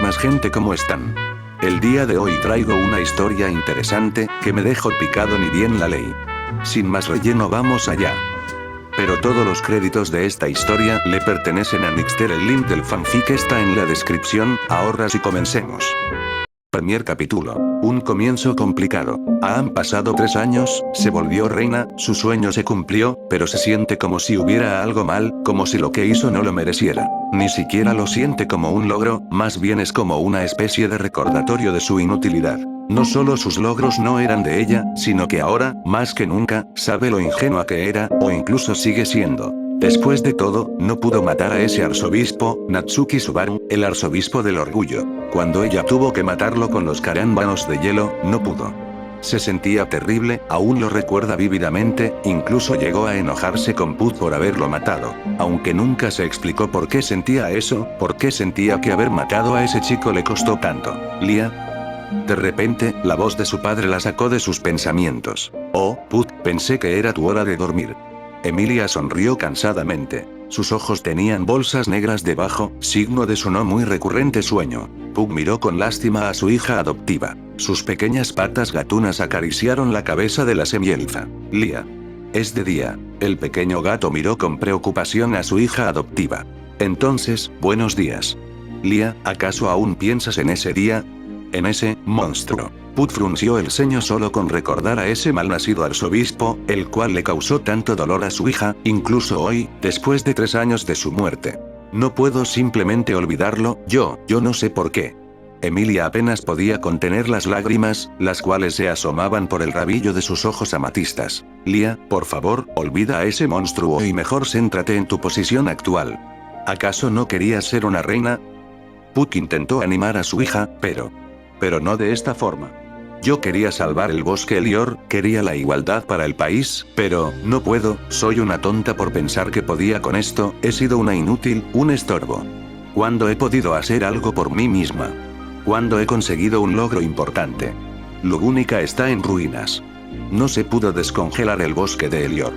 demás gente cómo están. El día de hoy traigo una historia interesante, que me dejó picado ni bien la ley. Sin más relleno vamos allá. Pero todos los créditos de esta historia le pertenecen a Nixter. El link del fanfic está en la descripción. Ahorras y comencemos. Primer capítulo. Un comienzo complicado. Han pasado 3 años, se volvió reina, su sueño se cumplió, pero se siente como si hubiera algo mal, como si lo que hizo no lo mereciera. Ni siquiera lo siente como un logro, más bien es como una especie de recordatorio de su inutilidad. No solo sus logros no eran de ella, sino que ahora, más que nunca, sabe lo ingenua que era, o incluso sigue siendo. Después de todo, no pudo matar a ese arzobispo, Natsuki Subaru, el arzobispo del orgullo. Cuando ella tuvo que matarlo con los carámbanos de hielo, no pudo. Se sentía terrible, aún lo recuerda vívidamente, incluso llegó a enojarse con Put por haberlo matado. Aunque nunca se explicó por qué sentía eso, por qué sentía que haber matado a ese chico le costó tanto. Lia. De repente, la voz de su padre la sacó de sus pensamientos. Oh, Put, pensé que era tu hora de dormir. Emilia sonrió cansadamente. Sus ojos tenían bolsas negras debajo, signo de su no muy recurrente sueño. Pug miró con lástima a su hija adoptiva. Sus pequeñas patas gatunas acariciaron la cabeza de la semielfa. Lia. Es de día. El pequeño gato miró con preocupación a su hija adoptiva. Entonces, buenos días. Lia, ¿acaso aún piensas en ese día? En ese monstruo. Put frunció el ceño solo con recordar a ese malnacido arzobispo, el cual le causó tanto dolor a su hija, incluso hoy, después de 3 años de su muerte. No puedo simplemente olvidarlo, yo no sé por qué. Emilia apenas podía contener las lágrimas, las cuales se asomaban por el rabillo de sus ojos amatistas. Lia, por favor, olvida a ese monstruo y mejor céntrate en tu posición actual. ¿Acaso no querías ser una reina? Put intentó animar a su hija, pero no de esta forma. Yo quería salvar el bosque Elior, quería la igualdad para el país, pero no puedo, soy una tonta por pensar que podía con esto, he sido una inútil, un estorbo. ¿Cuándo he podido hacer algo por mí misma? ¿Cuándo he conseguido un logro importante? Lugúnica está en ruinas. No se pudo descongelar el bosque de Elior.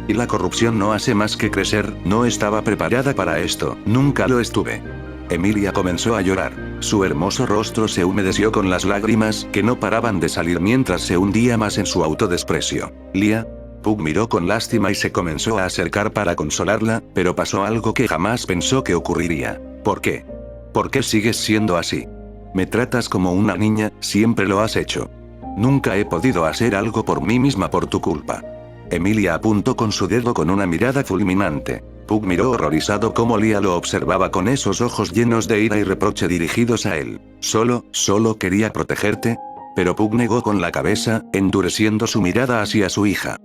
Y la corrupción no hace más que crecer, no estaba preparada para esto, nunca lo estuve. Emilia comenzó a llorar. Su hermoso rostro se humedeció con las lágrimas que no paraban de salir mientras se hundía más en su autodesprecio. Lia. Pug miró con lástima y se comenzó a acercar para consolarla, pero pasó algo que jamás pensó que ocurriría. ¿Por qué? ¿Por qué sigues siendo así? Me tratas como una niña, siempre lo has hecho. Nunca he podido hacer algo por mí misma por tu culpa. Emilia apuntó con su dedo con una mirada fulminante. Pug miró horrorizado cómo Lia lo observaba con esos ojos llenos de ira y reproche dirigidos a él. Solo quería protegerte. Pero Pug negó con la cabeza, endureciendo su mirada hacia su hija.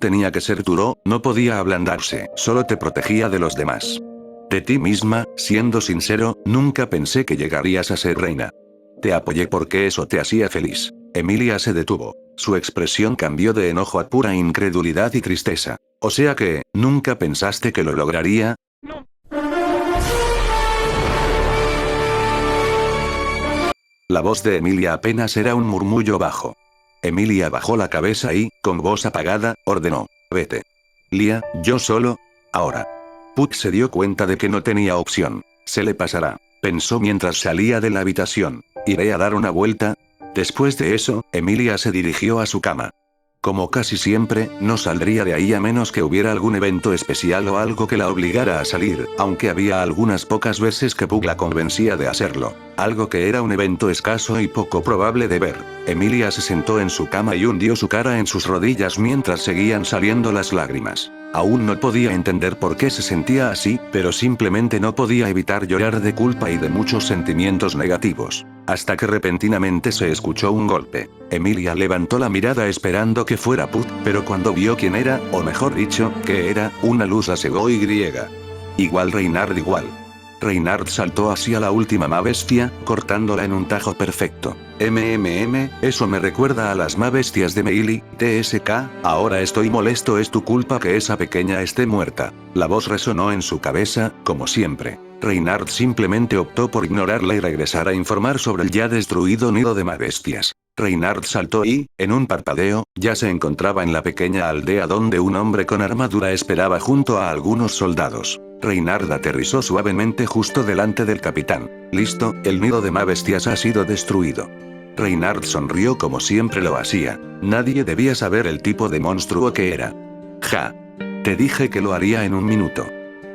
Tenía que ser duro, no podía ablandarse, solo te protegía de los demás. De ti misma, siendo sincero, nunca pensé que llegarías a ser reina. Te apoyé porque eso te hacía feliz. Emilia se detuvo. Su expresión cambió de enojo a pura incredulidad y tristeza. O sea que, ¿nunca pensaste que lo lograría? No. La voz de Emilia apenas era un murmullo bajo. Emilia bajó la cabeza y, con voz apagada, ordenó. Vete. Lia, yo solo. Ahora. Put se dio cuenta de que no tenía opción. Se le pasará. Pensó mientras salía de la habitación. Iré a dar una vuelta. Después de eso, Emilia se dirigió a su cama. Como casi siempre, no saldría de ahí a menos que hubiera algún evento especial o algo que la obligara a salir, aunque había algunas pocas veces que Pug la convencía de hacerlo. Algo que era un evento escaso y poco probable de ver. Emilia se sentó en su cama y hundió su cara en sus rodillas mientras seguían saliendo las lágrimas. Aún no podía entender por qué se sentía así, pero simplemente no podía evitar llorar de culpa y de muchos sentimientos negativos. Hasta que repentinamente se escuchó un golpe. Emilia levantó la mirada esperando que fuera Put, pero cuando vio quién era, o mejor dicho, que era, una luz la cegó y griega. Igual Reinhard igual. Reinhard saltó hacia la última ma bestia, cortándola en un tajo perfecto. Eso me recuerda a las ma bestias de Meili, TSK, ahora estoy molesto, es tu culpa que esa pequeña esté muerta. La voz resonó en su cabeza, como siempre. Reinhardt simplemente optó por ignorarla y regresar a informar sobre el ya destruido nido de mabestias. Reinhardt saltó y, en un parpadeo, ya se encontraba en la pequeña aldea donde un hombre con armadura esperaba junto a algunos soldados. Reinhardt aterrizó suavemente justo delante del capitán. Listo, el nido de mabestias ha sido destruido. Reinhardt sonrió como siempre lo hacía. Nadie debía saber el tipo de monstruo que era. Ja. Te dije que lo haría en un minuto.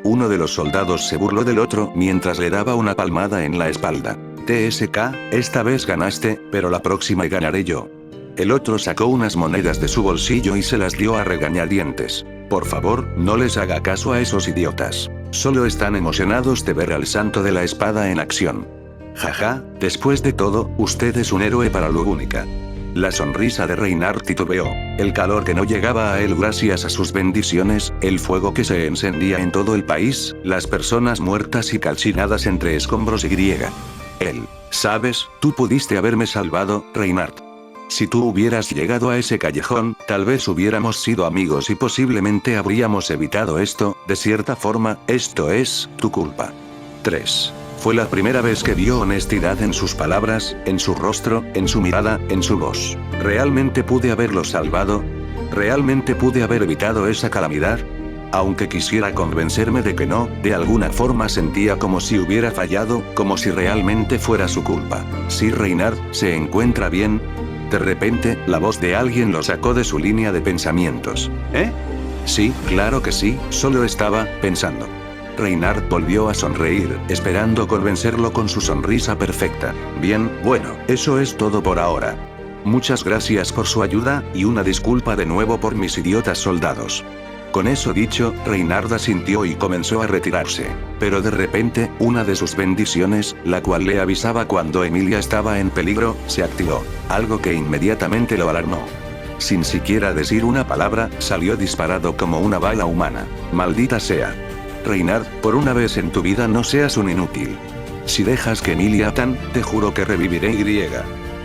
Uno de los soldados se burló del otro mientras le daba una palmada en la espalda. TSK, esta vez ganaste, pero la próxima ganaré yo. El otro sacó unas monedas de su bolsillo y se las dio a regañadientes. Por favor, no les haga caso a esos idiotas. Solo están emocionados de ver al santo de la espada en acción. Jaja, después de todo, usted es un héroe para Lugúnica. La sonrisa de Reinhardt titubeó. El calor que no llegaba a él gracias a sus bendiciones, el fuego que se encendía en todo el país, las personas muertas y calcinadas entre escombros y griega. Él. ¿Sabes? Tú pudiste haberme salvado, Reinhardt. Si tú hubieras llegado a ese callejón, tal vez hubiéramos sido amigos y posiblemente habríamos evitado esto, de cierta forma, esto es, tu culpa. 3. Fue la primera vez que vio honestidad en sus palabras, en su rostro, en su mirada, en su voz. ¿Realmente pude haberlo salvado? ¿Realmente pude haber evitado esa calamidad? Aunque quisiera convencerme de que no, de alguna forma sentía como si hubiera fallado, como si realmente fuera su culpa. ¿Sí, Reinhardt, se encuentra bien? De repente, la voz de alguien lo sacó de su línea de pensamientos. ¿Eh? Sí, claro que sí, solo estaba pensando. Reinhardt volvió a sonreír, esperando convencerlo con su sonrisa perfecta. Bien, bueno, eso es todo por ahora. Muchas gracias por su ayuda, y una disculpa de nuevo por mis idiotas soldados. Con eso dicho, Reinhardt asintió y comenzó a retirarse. Pero de repente, una de sus bendiciones, la cual le avisaba cuando Emilia estaba en peligro, se activó. Algo que inmediatamente lo alarmó. Sin siquiera decir una palabra, salió disparado como una bala humana. Maldita sea. Reinhardt, por una vez en tu vida no seas un inútil. Si dejas que Emilia tan, te juro que reviviré Y.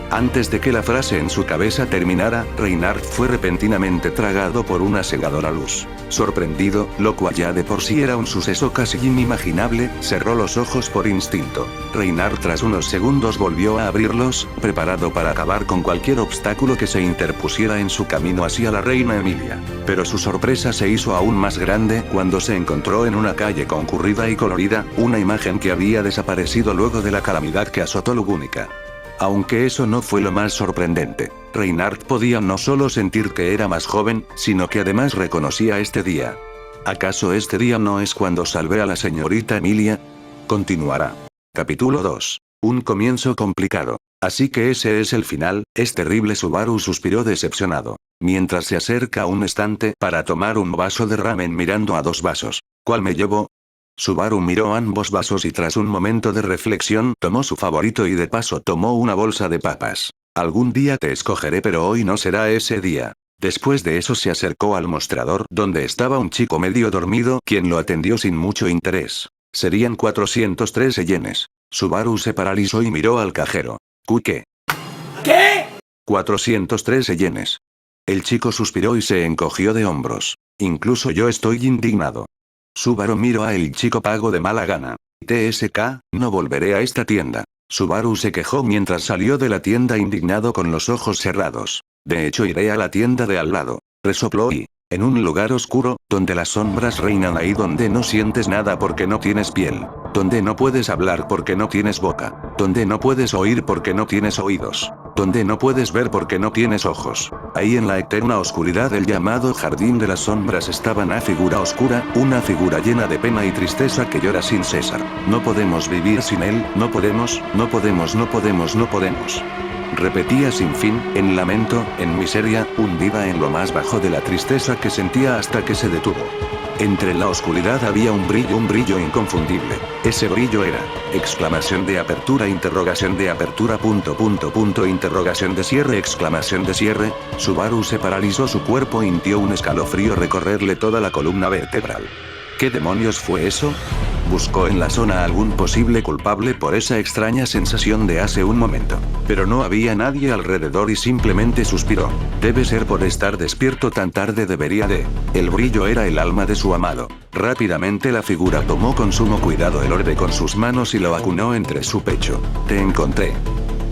Antes de que la frase en su cabeza terminara, Reinhardt fue repentinamente tragado por una cegadora luz. Sorprendido, lo cual ya de por sí era un suceso casi inimaginable, cerró los ojos por instinto. Reinhardt tras unos segundos volvió a abrirlos, preparado para acabar con cualquier obstáculo que se interpusiera en su camino hacia la reina Emilia. Pero su sorpresa se hizo aún más grande cuando se encontró en una calle concurrida y colorida, una imagen que había desaparecido luego de la calamidad que azotó Lugúnica. Aunque eso no fue lo más sorprendente, Reinhardt podía no solo sentir que era más joven, sino que además reconocía este día. ¿Acaso este día no es cuando salvé a la señorita Emilia? Continuará. Capítulo 2. Un comienzo complicado. Así que ese es el final, es terrible. Subaru suspiró decepcionado. Mientras se acerca a un estante para tomar un vaso de ramen mirando a dos vasos. ¿Cuál me llevo? Subaru miró ambos vasos y tras un momento de reflexión tomó su favorito y de paso tomó una bolsa de papas. Algún día te escogeré pero hoy no será ese día. Después de eso se acercó al mostrador donde estaba un chico medio dormido quien lo atendió sin mucho interés. Serían 413 yenes. Subaru se paralizó y miró al cajero. ¿Qué? ¿Qué? 413 yenes. El chico suspiró y se encogió de hombros. Incluso yo estoy indignado. Subaru miró a el chico pago de mala gana. TSK, no volveré a esta tienda. Subaru se quejó mientras salió de la tienda indignado con los ojos cerrados. De hecho iré a la tienda de al lado. Resopló y, en un lugar oscuro, donde las sombras reinan, ahí donde no sientes nada porque no tienes piel. Donde no puedes hablar porque no tienes boca. Donde no puedes oír porque no tienes oídos. Donde no puedes ver porque no tienes ojos. Ahí en la eterna oscuridad del llamado jardín de las sombras estaba una figura oscura, una figura llena de pena y tristeza que llora sin cesar. No podemos vivir sin él, no podemos, no podemos, no podemos, no podemos. Repetía sin fin, en lamento, en miseria, hundida en lo más bajo de la tristeza que sentía hasta que se detuvo. Entre la oscuridad había un brillo inconfundible. Ese brillo era, exclamación de apertura, interrogación de cierre, exclamación de cierre. Subaru se paralizó, su cuerpo sintió un escalofrío recorrerle toda la columna vertebral. ¿Qué demonios fue eso? Buscó en la zona algún posible culpable por esa extraña sensación de hace un momento. Pero no había nadie alrededor y simplemente suspiró. Debe ser por estar despierto tan tarde, debería de. El brillo era el alma de su amado. Rápidamente la figura tomó con sumo cuidado el orbe con sus manos y lo acunó entre su pecho. Te encontré.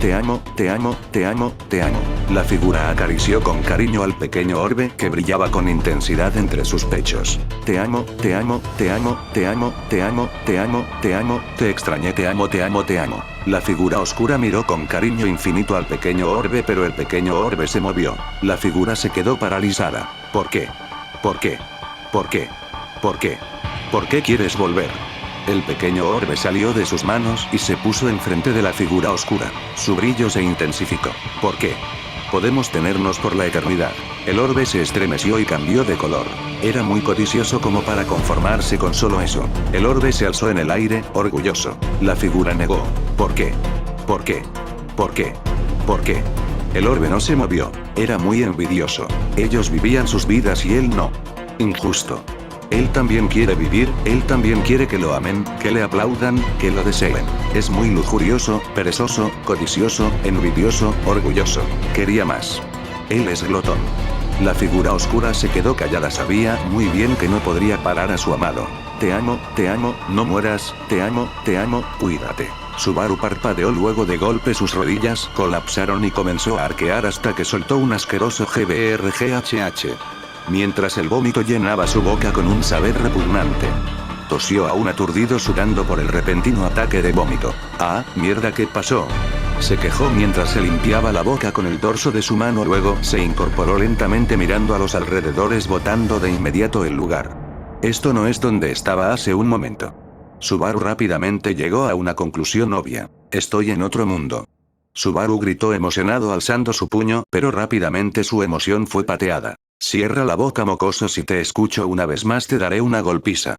Te amo, te amo, te amo, te amo. La figura acarició con cariño al pequeño orbe que brillaba con intensidad entre sus pechos. Te amo, te amo, te amo, te amo, te amo, te amo, te amo, te extrañé, te amo, te amo, te amo. La figura oscura miró con cariño infinito al pequeño orbe, pero el pequeño orbe se movió. La figura se quedó paralizada. ¿Por qué? ¿Por qué? ¿Por qué? ¿Por qué? ¿Por qué quieres volver? El pequeño orbe salió de sus manos y se puso enfrente de la figura oscura. Su brillo se intensificó. ¿Por qué? Podemos tenernos por la eternidad. El orbe se estremeció y cambió de color. Era muy codicioso como para conformarse con solo eso. El orbe se alzó en el aire, orgulloso. La figura negó. ¿Por qué? ¿Por qué? ¿Por qué? ¿Por qué? El orbe no se movió. Era muy envidioso. Ellos vivían sus vidas y él no. Injusto. Él también quiere vivir, él también quiere que lo amen, que le aplaudan, que lo deseen. Es muy lujurioso, perezoso, codicioso, envidioso, orgulloso. Quería más. Él es glotón. La figura oscura se quedó callada, sabía muy bien que no podría parar a su amado. Te amo, no mueras, te amo, cuídate. Subaru parpadeó, luego de golpe sus rodillas colapsaron y comenzó a arquear hasta que soltó un asqueroso GBRGHH. Mientras el vómito llenaba su boca con un sabor repugnante. Tosió aún aturdido, sudando por el repentino ataque de vómito. Ah, mierda, ¿qué pasó? Se quejó mientras se limpiaba la boca con el dorso de su mano, luego se incorporó lentamente mirando a los alrededores, botando de inmediato el lugar. Esto no es donde estaba hace un momento. Subaru rápidamente llegó a una conclusión obvia. Estoy en otro mundo. Subaru gritó emocionado alzando su puño, pero rápidamente su emoción fue pateada. Cierra la boca, mocoso, si te escucho una vez más te daré una golpiza.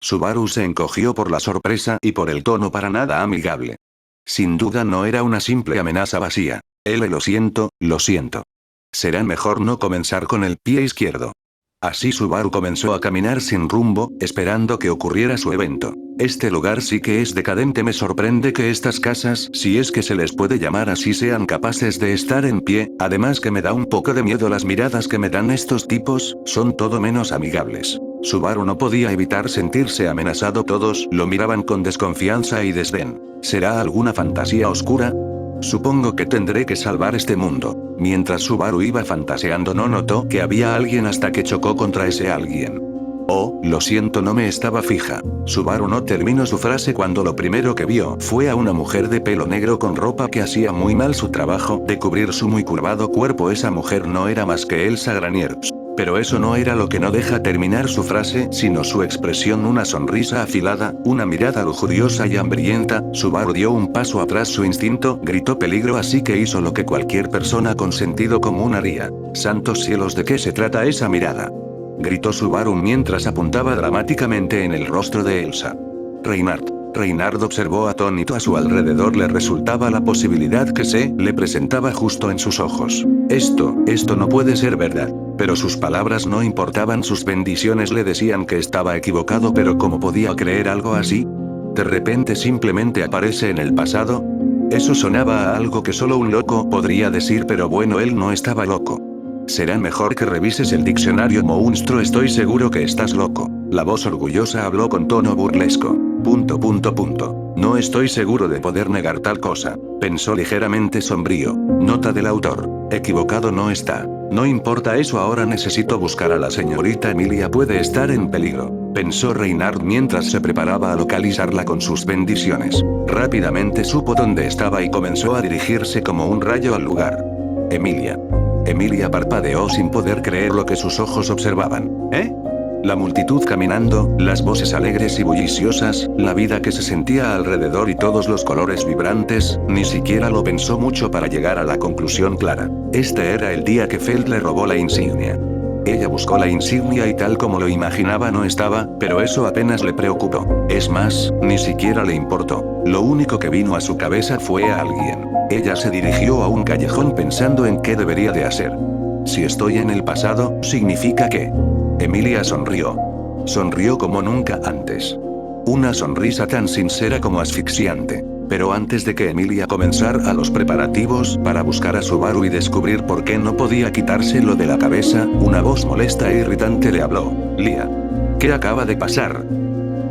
Subaru se encogió por la sorpresa y por el tono para nada amigable. Sin duda no era una simple amenaza vacía. Lo siento, lo siento. Será mejor no comenzar con el pie izquierdo. Así Subaru comenzó a caminar sin rumbo, esperando que ocurriera su evento. Este lugar sí que es decadente. Me sorprende que estas casas, si es que se les puede llamar así, sean capaces de estar en pie, además que me da un poco de miedo las miradas que me dan estos tipos, son todo menos amigables. Subaru no podía evitar sentirse amenazado, todos lo miraban con desconfianza y desdén. ¿Será alguna fantasía oscura? Supongo que tendré que salvar este mundo. Mientras Subaru iba fantaseando, no notó que había alguien hasta que chocó contra ese alguien. Oh, lo siento, no me estaba fija. Subaru no terminó su frase cuando lo primero que vio fue a una mujer de pelo negro con ropa que hacía muy mal su trabajo de cubrir su muy curvado cuerpo. Esa mujer no era más que Elsa Granier. Pero eso no era lo que no deja terminar su frase, sino su expresión, una sonrisa afilada, una mirada lujuriosa y hambrienta. Subaru dio un paso atrás, su instinto gritó peligro, así que hizo lo que cualquier persona con sentido común haría. Santos cielos, ¿de qué se trata esa mirada?, gritó Subaru mientras apuntaba dramáticamente en el rostro de Elsa. Reinhard. Reinhard observó atónito a su alrededor. Le resultaba la posibilidad que se le presentaba justo en sus ojos. Esto no puede ser verdad. Pero sus palabras no importaban, sus bendiciones le decían que estaba equivocado, pero ¿cómo podía creer algo así? De repente simplemente aparece en el pasado. Eso sonaba a algo que solo un loco podría decir, pero bueno, él no estaba loco. Será mejor que revises el diccionario, monstruo, estoy seguro que estás loco. La voz orgullosa habló con tono burlesco. No estoy seguro de poder negar tal cosa, pensó ligeramente sombrío. Nota del autor. Equivocado no está. No importa eso, ahora necesito buscar a la señorita Emilia, puede estar en peligro, pensó Reinhard mientras se preparaba a localizarla con sus bendiciones. Rápidamente supo dónde estaba y comenzó a dirigirse como un rayo al lugar. Emilia. Emilia parpadeó sin poder creer lo que sus ojos observaban. La multitud caminando, las voces alegres y bulliciosas, la vida que se sentía alrededor y todos los colores vibrantes, ni siquiera lo pensó mucho para llegar a la conclusión clara. Este era el día que Feld le robó la insignia. Ella buscó la insignia y tal como lo imaginaba no estaba, pero eso apenas le preocupó. Es más, ni siquiera le importó. Lo único que vino a su cabeza fue a alguien. Ella se dirigió a un callejón pensando en qué debería de hacer. Si estoy en el pasado, significa que... Emilia sonrió. Sonrió como nunca antes. Una sonrisa tan sincera como asfixiante. Pero antes de que Emilia comenzara los preparativos para buscar a Subaru y descubrir por qué no podía quitárselo de la cabeza, una voz molesta e irritante le habló. Lia. ¿Qué acaba de pasar?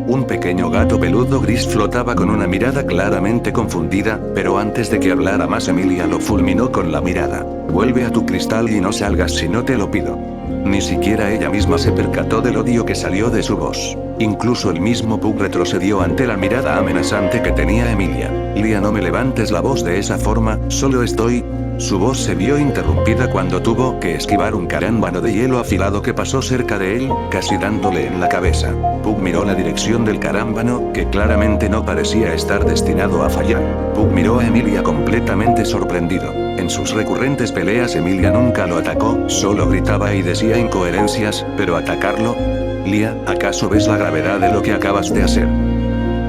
Un pequeño gato peludo gris flotaba con una mirada claramente confundida, pero antes de que hablara más Emilia lo fulminó con la mirada. Vuelve a tu cristal y no salgas si no te lo pido. Ni siquiera ella misma se percató del odio que salió de su voz. Incluso el mismo Pug retrocedió ante la mirada amenazante que tenía Emilia. Lia, no me levantes la voz de esa forma, solo estoy... Su voz se vio interrumpida cuando tuvo que esquivar un carámbano de hielo afilado que pasó cerca de él, casi dándole en la cabeza. Pug miró la dirección del carámbano, que claramente no parecía estar destinado a fallar. Pug miró a Emilia completamente sorprendido. En sus recurrentes peleas Emilia nunca lo atacó, solo gritaba y decía incoherencias, pero atacarlo... Lia, ¿acaso ves la gravedad de lo que acabas de hacer?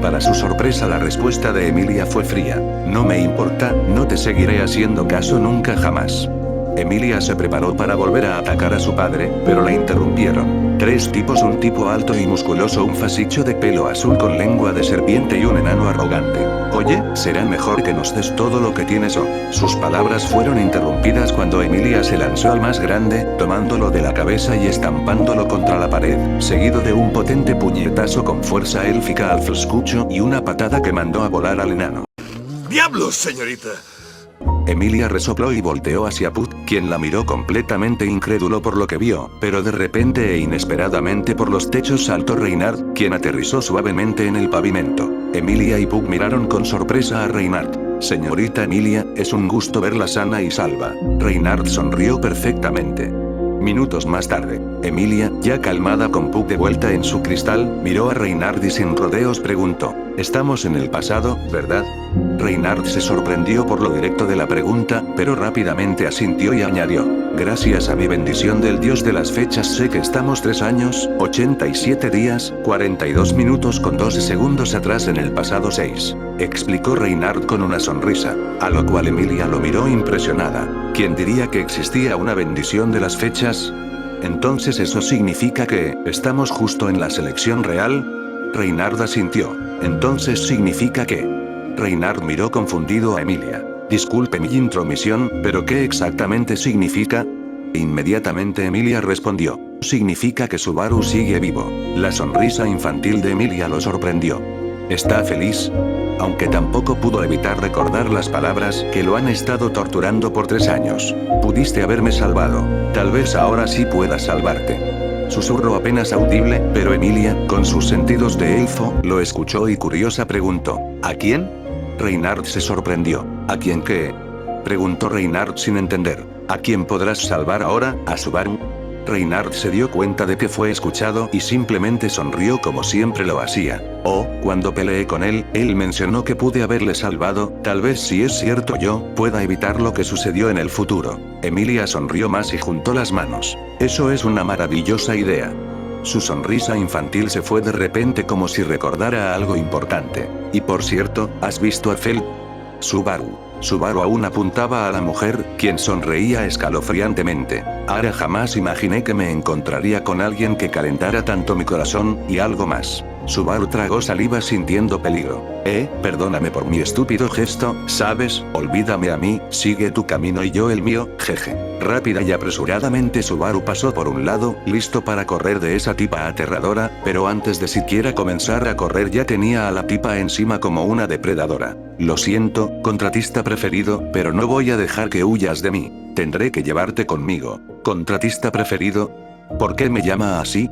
Para su sorpresa la respuesta de Emilia fue fría. No me importa, no te seguiré haciendo caso nunca jamás. Emilia se preparó para volver a atacar a su padre, pero la interrumpieron. Tres tipos, un tipo alto y musculoso, un fasicho de pelo azul con lengua de serpiente y un enano arrogante. Oye, será mejor que nos des todo lo que tienes o... Sus palabras fueron interrumpidas cuando Emilia se lanzó al más grande, tomándolo de la cabeza y estampándolo contra la pared, seguido de un potente puñetazo con fuerza élfica al fuscucho y una patada que mandó a volar al enano. ¡Diablos, señorita! Emilia resopló y volteó hacia Pug, quien la miró completamente incrédulo por lo que vio, pero de repente e inesperadamente por los techos saltó Reynard, quien aterrizó suavemente en el pavimento. Emilia y Pug miraron con sorpresa a Reynard. Señorita Emilia, es un gusto verla sana y salva. Reynard sonrió perfectamente. Minutos más tarde, Emilia, ya calmada con Pug de vuelta en su cristal, miró a Reynard y sin rodeos preguntó. Estamos en el pasado, ¿verdad? Reynard se sorprendió por lo directo de la pregunta, pero rápidamente asintió y añadió. Gracias a mi bendición del dios de las fechas sé que estamos 3 años, 87 días, 42 minutos con 12 segundos atrás en el pasado 6. Explicó Reynard con una sonrisa, a lo cual Emilia lo miró impresionada. ¿Quién diría que existía una bendición de las fechas? Entonces eso significa que, ¿estamos justo en la selección real? Reynard asintió. Entonces significa que... Reynard miró confundido a Emilia. Disculpe mi intromisión, pero ¿qué exactamente significa? Inmediatamente Emilia respondió. Significa que Subaru sigue vivo. La sonrisa infantil de Emilia lo sorprendió. ¿Está feliz? Aunque tampoco pudo evitar recordar las palabras que lo han estado torturando por 3 años. Pudiste haberme salvado. Tal vez ahora sí pueda salvarte. Susurro apenas audible, pero Emilia, con sus sentidos de elfo, lo escuchó y curiosa preguntó. ¿A quién? Reynard se sorprendió. ¿A quién qué? Preguntó Reynard sin entender. ¿A quién podrás salvar ahora? ¿A Subaru? Reynard se dio cuenta de que fue escuchado y simplemente sonrió como siempre lo hacía. Oh, cuando peleé con él mencionó que pude haberle salvado, tal vez si es cierto yo, pueda evitar lo que sucedió en el futuro. Emilia sonrió más y juntó las manos. Eso es una maravillosa idea. Su sonrisa infantil se fue de repente como si recordara algo importante. Y por cierto, ¿has visto a Fel? Subaru. Subaru aún apuntaba a la mujer, quien sonreía escalofriantemente. Ahora jamás imaginé que me encontraría con alguien que calentara tanto mi corazón, y algo más. Subaru tragó saliva sintiendo peligro. Perdóname por mi estúpido gesto, ¿sabes? Olvídame a mí, sigue tu camino y yo el mío, jeje. Rápida y apresuradamente Subaru pasó por un lado, listo para correr de esa tipa aterradora, pero antes de siquiera comenzar a correr ya tenía a la tipa encima como una depredadora. Lo siento, contratista preferido, pero no voy a dejar que huyas de mí. Tendré que llevarte conmigo. ¿Contratista preferido? ¿Por qué me llama así?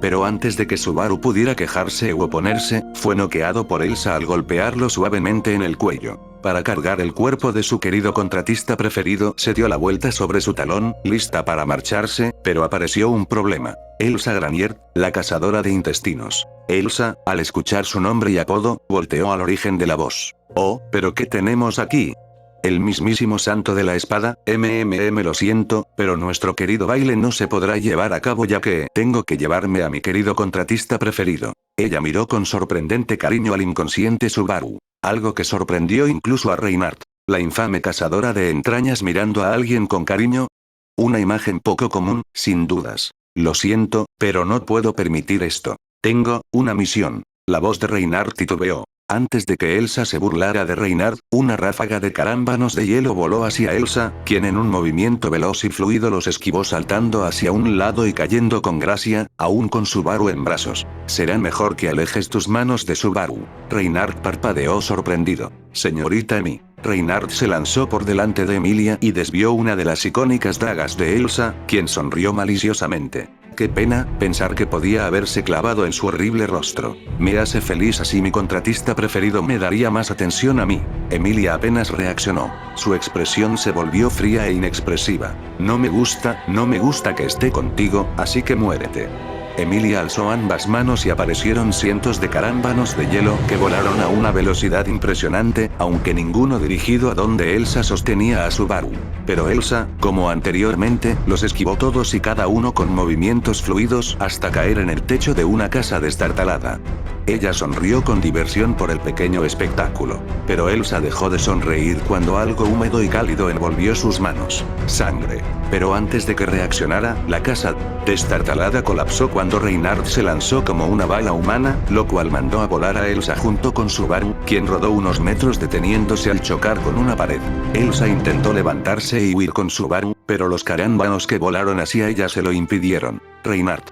Pero antes de que Subaru pudiera quejarse u oponerse, fue noqueado por Elsa al golpearlo suavemente en el cuello. Para cargar el cuerpo de su querido contratista preferido, se dio la vuelta sobre su talón, lista para marcharse, pero apareció un problema. Elsa Granier, la cazadora de intestinos. Elsa, al escuchar su nombre y apodo, volteó al origen de la voz. Oh, ¿pero qué tenemos aquí? El mismísimo santo de la espada, lo siento, pero nuestro querido baile no se podrá llevar a cabo ya que tengo que llevarme a mi querido contratista preferido. Ella miró con sorprendente cariño al inconsciente Subaru. Algo que sorprendió incluso a Reynard. La infame cazadora de entrañas mirando a alguien con cariño. Una imagen poco común, sin dudas. Lo siento, pero no puedo permitir esto. Tengo una misión. La voz de Reynard titubeó. Antes de que Elsa se burlara de Reynard, una ráfaga de carámbanos de hielo voló hacia Elsa, quien en un movimiento veloz y fluido los esquivó saltando hacia un lado y cayendo con gracia, aún con Subaru en brazos. Será mejor que alejes tus manos de Subaru. Reynard parpadeó sorprendido. Señorita Emi. Reynard se lanzó por delante de Emilia y desvió una de las icónicas dagas de Elsa, quien sonrió maliciosamente. Qué pena, pensar que podía haberse clavado en su horrible rostro. Me hace feliz, así mi contratista preferido me daría más atención a mí. Emilia apenas reaccionó. Su expresión se volvió fría e inexpresiva. No me gusta que esté contigo, así que muérete. Emilia alzó ambas manos y aparecieron cientos de carámbanos de hielo que volaron a una velocidad impresionante, aunque ninguno dirigido a donde Elsa sostenía a Subaru. Pero Elsa, como anteriormente, los esquivó todos y cada uno con movimientos fluidos hasta caer en el techo de una casa destartalada. Ella sonrió con diversión por el pequeño espectáculo. Pero Elsa dejó de sonreír cuando algo húmedo y cálido envolvió sus manos. Sangre. Pero antes de que reaccionara, la casa destartalada colapsó cuando Reynard se lanzó como una bala humana, lo cual mandó a volar a Elsa junto con Subaru, quien rodó unos metros deteniéndose al chocar con una pared. Elsa intentó levantarse y huir con Subaru, pero los carámbanos que volaron hacia ella se lo impidieron. Reynard.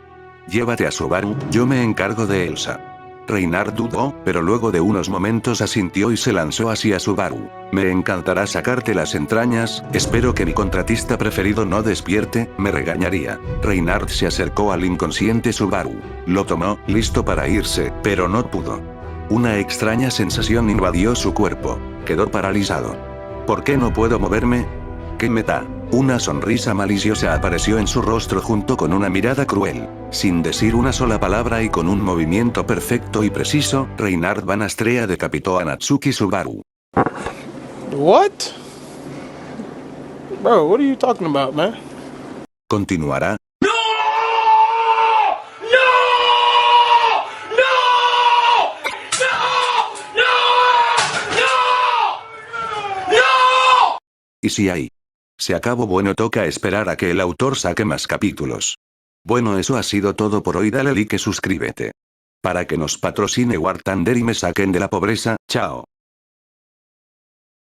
Llévate a Subaru, yo me encargo de Elsa. Reynard dudó, pero luego de unos momentos asintió y se lanzó hacia Subaru. Me encantará sacarte las entrañas, espero que mi contratista preferido no despierte, me regañaría. Reynard se acercó al inconsciente Subaru. Lo tomó, listo para irse, pero no pudo. Una extraña sensación invadió su cuerpo. Quedó paralizado. ¿Por qué no puedo moverme? ¿Qué me da? Una sonrisa maliciosa apareció en su rostro junto con una mirada cruel. Sin decir una sola palabra y con un movimiento perfecto y preciso, Reynard Van Astrea decapitó a Natsuki Subaru. What? Bro, what are you talking about, man? Continuará. ¿Y si hay? Se acabó. Bueno, toca esperar a que el autor saque más capítulos. Bueno, eso ha sido todo por hoy. Dale like y suscríbete. Para que nos patrocine War Thunder y me saquen de la pobreza. Chao.